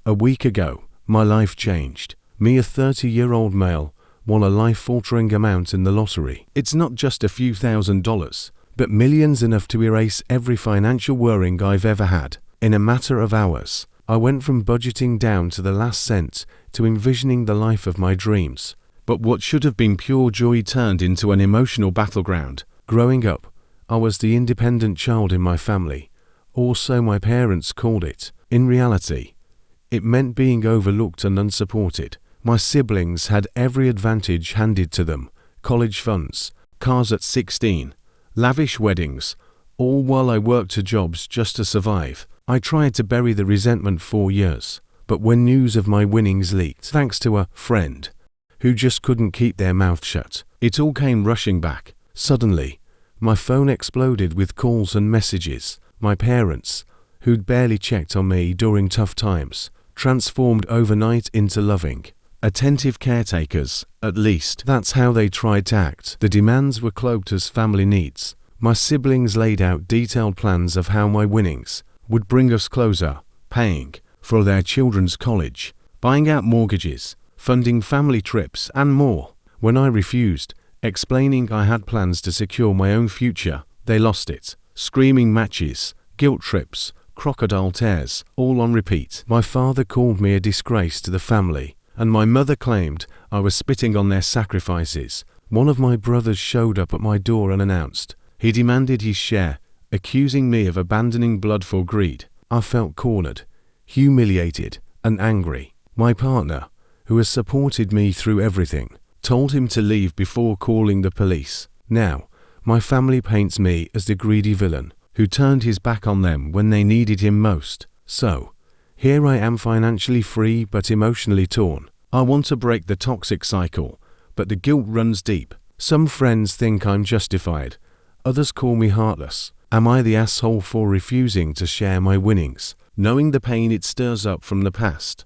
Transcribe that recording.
A week ago, my life changed. Me, a 30-year-old male, won a life-altering amount in the lottery. It's not just a few $1,000s, but millions, enough to erase every financial worrying I've ever had. In a matter of hours, I went from budgeting down to the last cent to envisioning the life of my dreams. But what should have been pure joy turned into an emotional battleground. Growing up, I was the independent child in my family, or so my parents called it. In reality, it meant being overlooked and unsupported. My siblings had every advantage handed to them: college funds, cars at 16, lavish weddings, all while I worked 2 jobs just to survive. I tried to bury the resentment for years, but when news of my winnings leaked, thanks to a friend who just couldn't keep their mouth shut, it all came rushing back. Suddenly, my phone exploded with calls and messages. My parents, who'd barely checked on me during tough times, transformed overnight into loving, attentive caretakers. At least that's how they tried to act. The demands were cloaked as family needs. My siblings laid out detailed plans of how my winnings would bring us closer, paying for their children's college, buying out mortgages, funding family trips, and more. When I refused, explaining I had plans to secure my own future, they lost it. Screaming matches, guilt trips, crocodile tears, all on repeat. My father called me a disgrace to the family, and my mother claimed I was spitting on their sacrifices. One of my brothers showed up at my door unannounced. He demanded his share, accusing me of abandoning blood for greed. I felt cornered, humiliated, and angry. My partner, who has supported me through everything, told him to leave before calling the police. Now, my family paints me as the greedy villain who turned his back on them when they needed him most. So, here I am, financially free but emotionally torn. I want to break the toxic cycle, but the guilt runs deep. Some friends think I'm justified. Others call me heartless. Am I the asshole for refusing to share my winnings, knowing the pain it stirs up from the past?